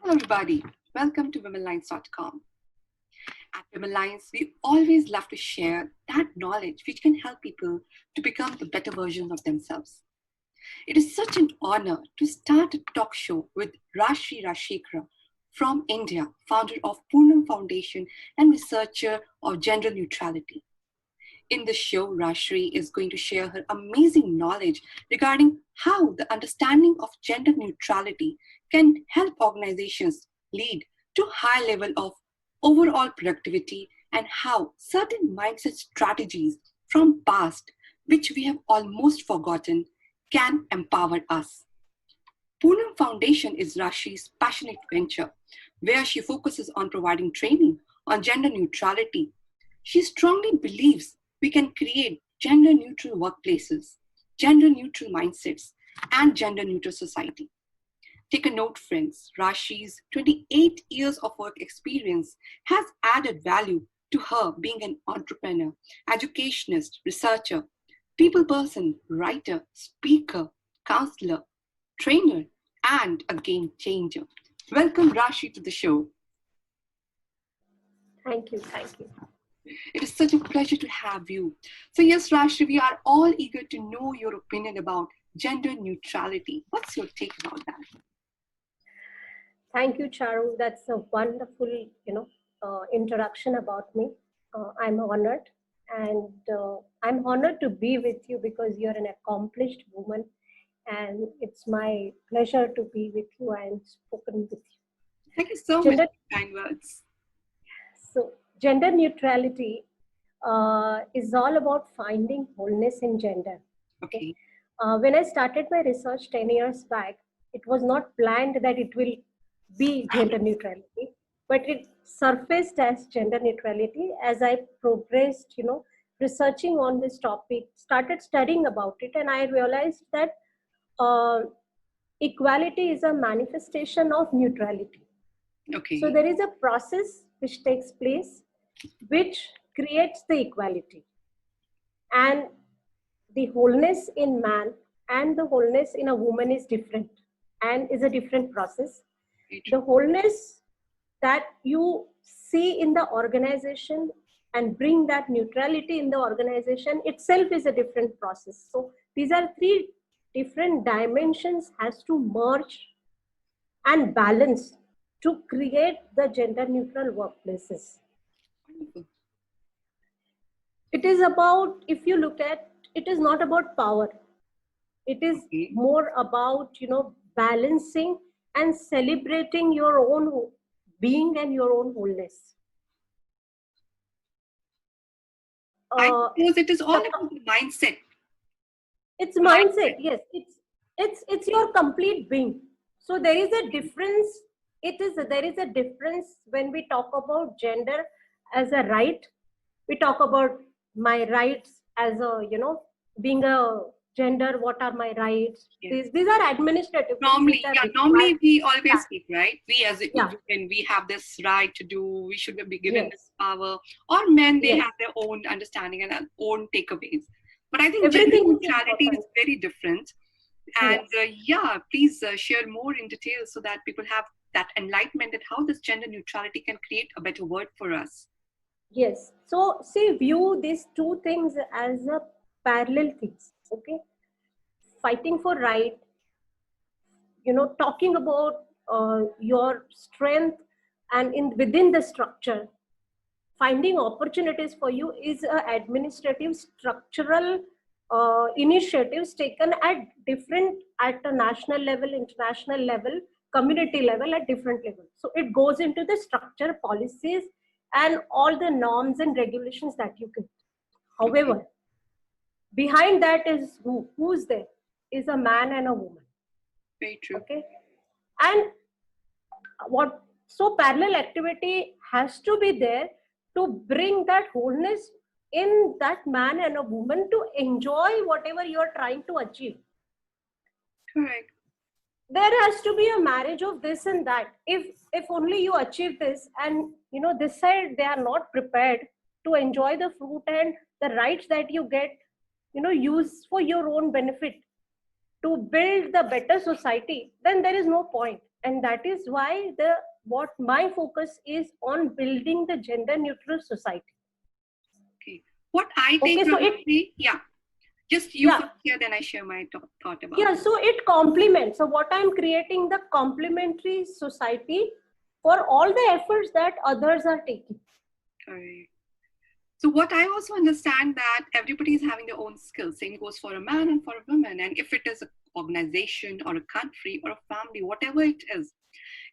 everybody. Welcome to Womenlines.com. At Womenlines, we always love to share that knowledge which can help people to become the better version of themselves. It is such an honor to start a talk show with Rajaashri Rajashekhar from India, founder of Poornam Foundation and Researcher of Gender Neutrality. In the show, Rajaashri is going to share her amazing knowledge regarding how the understanding of gender neutrality can help organizations lead to high level of overall productivity and how certain mindset strategies from past, which we have almost forgotten, can empower us. Poornam Foundation is Rajaashri's passionate venture, where she focuses on providing training on gender neutrality. She strongly believes we can create gender-neutral workplaces, gender-neutral mindsets, and gender-neutral society. Take a note, friends. Rajaashri's 28 years of work experience has added value to her being an entrepreneur, educationist, researcher, people person, writer, speaker, counselor, trainer, and a game changer. Welcome, Rajaashri, to the show. Thank you. It is such a pleasure to have you. So yes, Rajaashri, we are all eager to know your opinion about gender neutrality. What's your take about that? Thank you, Charu. That's a wonderful, introduction about me. I'm honored, and I'm honored to be with you because you're an accomplished woman, and it's my pleasure to be with you and spoken with you. Thank you so much for kind words. So, gender neutrality is all about finding wholeness in gender. Okay. When I started my research 10 years back, it was not planned that it will be gender neutrality, but it surfaced as gender neutrality as I progressed, researching on this topic, started studying about it, and I realized that equality is a manifestation of neutrality. Okay. So there is a process which takes place which creates the equality, and the wholeness in man and the wholeness in a woman is different and is a different process. The wholeness that you see in the organization and bring that neutrality in the organization itself is a different process. So these are three different dimensions has to merge and balance to create the gender neutral workplaces. It is about, if you look at, it is not about power. It is more about, balancing and celebrating your own being and your own wholeness. I suppose it is all about the mindset. It's mindset, yes. It's your complete being. So there is a difference. There is a difference when we talk about gender as a right. We talk about my rights as a, being a gender, what are my rights? Yes. These are administrative. Normally we always speak, right? We as a women, we have this right to do, we should be given this power. Or men, they have their own understanding and own takeaways. But I think gender neutrality is very different. And please share more in detail so that people have that enlightenment that how this gender neutrality can create a better world for us. Yes. So see, view these two things as a parallel things. Okay. Fighting for right, talking about your strength and within the structure, finding opportunities for you is administrative structural initiatives taken at a national level, international level, community level, at different levels. So it goes into the structure, policies, and all the norms and regulations that you can. However, behind that is who's there is a man and a woman. Very true. Okay. And so parallel activity has to be there to bring that wholeness in that man and a woman to enjoy whatever you are trying to achieve. Correct. There has to be a marriage of this and that. If only you achieve this and this side they are not prepared to enjoy the fruit and the rights that you get, use for your own benefit to build the better society, then there is no point. And that is why what my focus is on building the gender neutral society. Okay. What I think, Okay, so Rajaashri, yeah, just you yeah, first here, then I share my thought about yeah, it. so it complements. So what I'm creating the complementary society for all the efforts that others are taking. Correct. So what I also understand that everybody is having their own skills. Same goes for a man and for a woman. And if it is an organization or a country or a family, whatever it is,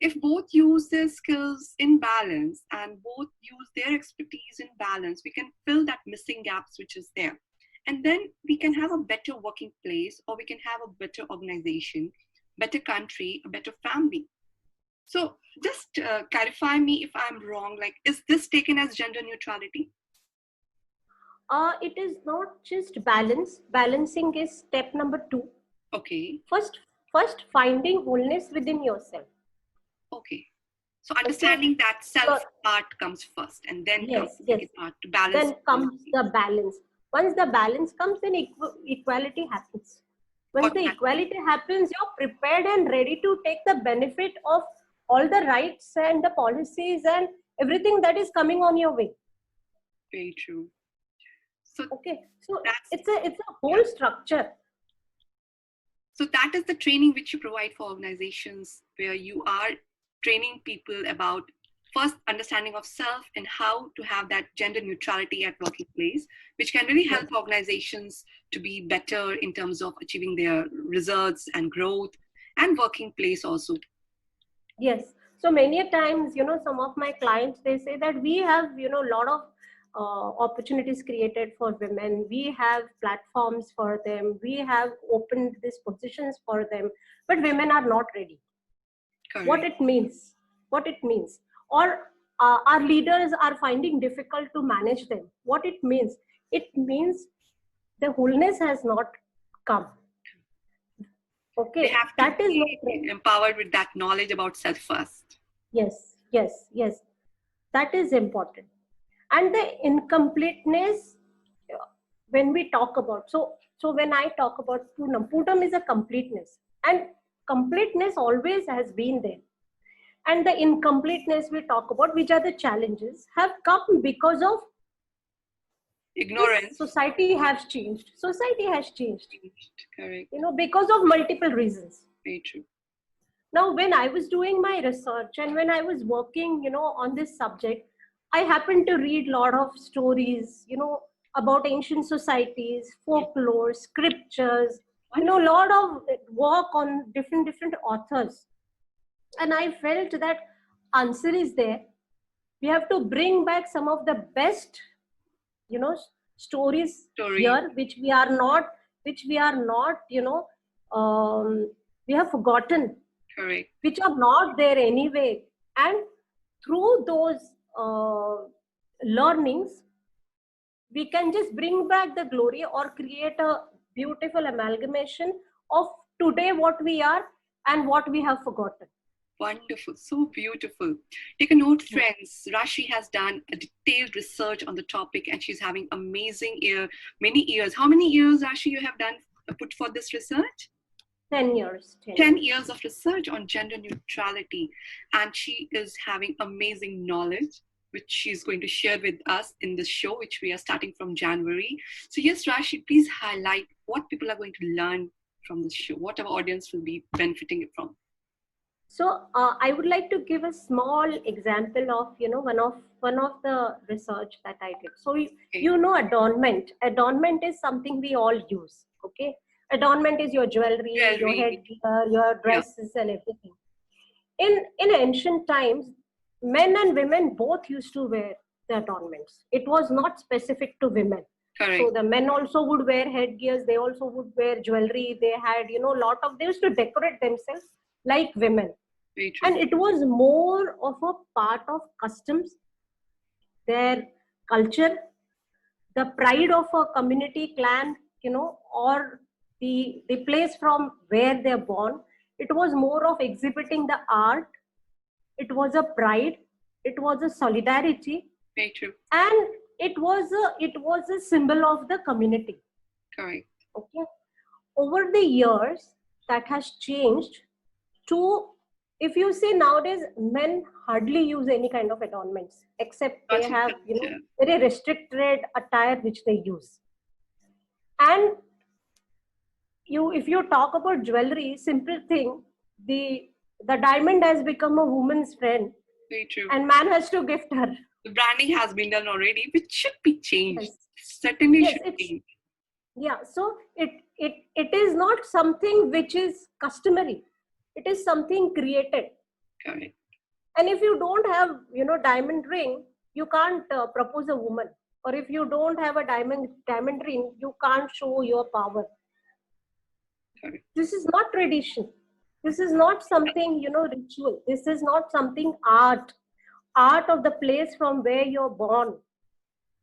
if both use their skills in balance and both use their expertise in balance, we can fill that missing gaps which is there. And then we can have a better working place, or we can have a better organization, better country, a better family. So just clarify me if I'm wrong. Like, is this taken as gender neutrality? It is not just balance. Balancing is step number 2. Okay. First finding wholeness within yourself. Okay. So Okay. understanding that So self part comes first, and then comes yes, the yes. second part to balance Then both comes things. the balance. Once the balance comes, then equality happens. Once the Automatically. equality happens, you're prepared and ready to take the benefit of all the rights and the policies and everything that is coming on your way. Very true. So Okay, so that's, it's a yeah. whole structure. So that is the training which you provide for organizations, where you are training people about first understanding of self and how to have that gender neutrality at working place, which can really Yes. help organizations to be better in terms of achieving their results and growth and working place also. Yes. So many a times, some of my clients, they say that we have, a lot of opportunities created for women. We have platforms for them. We have opened these positions for them, but women are not ready. What Correct. it means? What it means? Or our leaders are finding difficult to manage them. What it means? It means the wholeness has not come. They Okay, have to that is not be ready. empowered with that knowledge about self first. Yes, yes, yes. That is important. And the incompleteness, when we talk about, so when I talk about Poonam is a completeness, and completeness always has been there. And the incompleteness we talk about, which are the challenges, have come because of this. Ignorance. Society has changed. Society has changed, Correct. because of multiple reasons. Very true. Now, when I was doing my research and when I was working, on this subject, I happened to read a lot of stories, about ancient societies, Yes. folklore, scriptures, a Wonderful. lot of work on different authors. And I felt that answer is there. We have to bring back some of the best, stories Stories. here, which we are not, we have forgotten, Correct. which are not there anyway. And through those learnings, we can just bring back the glory or create a beautiful amalgamation of today what we are and what we have forgotten. Wonderful, so beautiful. Take a note, friends. Rashi has done a detailed research on the topic, and she's having amazing many years. How many years, Rashi, you have done put for this research? 10 years, 10 10 years. years of research on gender neutrality, and she is having amazing knowledge which she's going to share with us in this show, which we are starting from January. So yes, Rashi, please highlight what people are going to learn from this show, what our audience will be benefiting from. So I would like to give a small example of one of the research that I did. So Okay. adornment. Adornment is something we all use. Okay, adornment is your jewelry, your Jewelry. headgear, your Yeah. dresses, and everything. In ancient times, men and women both used to wear the adornments. It was not specific to women. So Correct. the men also would wear headgears. They also would wear jewelry. They had a lot of. They used to decorate themselves like women, Very true. and it was more of a part of customs, their culture, the pride of a community, clan, or the place from where they're born. It was more of exhibiting the art. It was a pride. It was a solidarity, Very true. and it was a symbol of the community. Correct. Okay, over the years that has changed to If you see nowadays, men hardly use any kind of adornments, except they Not in have, culture. very restricted attire which they use. And if you talk about jewelry, simple thing, the diamond has become a woman's friend, Very true. and man has to gift her. The branding has been done already, which should be changed. Yes, Certainly yes, should change. yeah. So it is not something which is customary. It is something created. Correct. And if you don't have, diamond ring, you can't propose a woman. Or if you don't have a diamond ring, you can't show your power. Correct. This is not tradition. This is not something, ritual. This is not something art of the place from where you're born.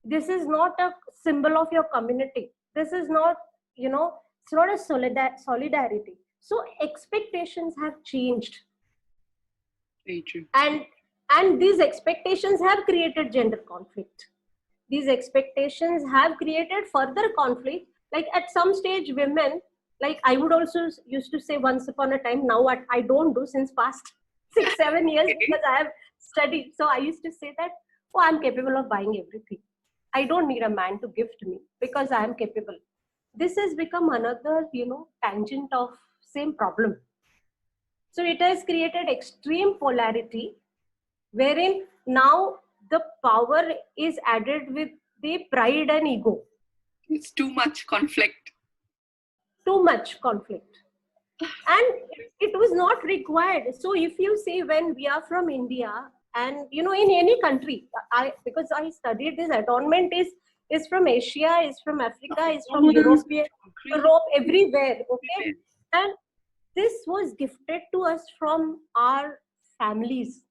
This is not a symbol of your community. This is not, it's not a solidarity. So expectations have changed. Very true. And these expectations have created gender conflict. These expectations have created further conflict. Like at some stage, women, like I would also used to say once upon a time, now what I don't do since past 6-7 years, Okay. because I have studied. So I used to say that, oh, I'm capable of buying everything. I don't need a man to gift me because I am capable. This has become another, tangent of same problem. So it has created extreme polarity, wherein now the power is added with the pride and ego. It's too much conflict. Too much conflict. And it was not required. So if you see, when we are from India, and in any country, because I studied this, adornment is from Asia, is from Africa, is from Europe, everywhere. Okay. And this was gifted to us from our families.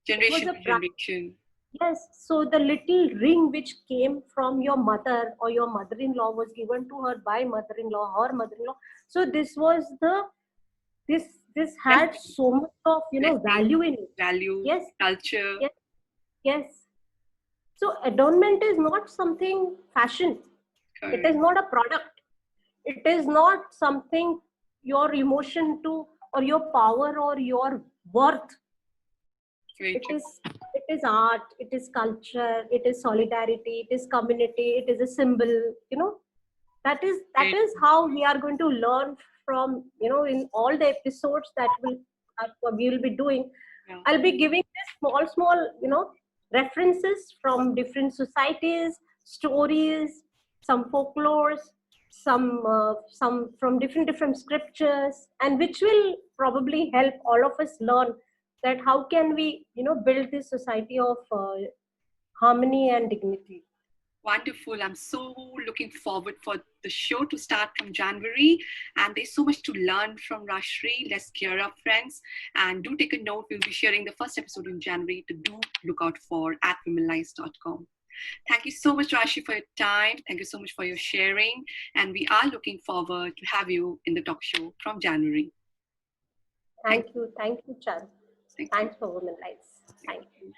Generation to generation. Yes, so the little ring which came from your mother or your mother-in-law was given to her by mother-in-law, her mother-in-law. So this had so much of value in it. Value, Yes, culture. yes, yes. So adornment is not something fashion. Correct. It is not a product. It is not something your emotion to, or your power, or your worth. It is art, it is culture, it is solidarity, it is community, it is a symbol. That is how we are going to learn from, in all the episodes that we will be doing. Yeah. I'll be giving this small references from different societies, stories, some folklores, some from different scriptures, and which will probably help all of us learn that how can we build this society of harmony and dignity. Wonderful. I'm so looking forward for the show to start from January. And there's so much to learn from Rajaashri. Let's gear up, friends. And do take a note. We'll be sharing the first episode in January to do look out for at womenlines.com. Thank you so much, Rajaashri, for your time. Thank you so much for your sharing. And we are looking forward to have you in the talk show from January. Thank you, Chan. Thank Thanks for Womenlines. Thank you.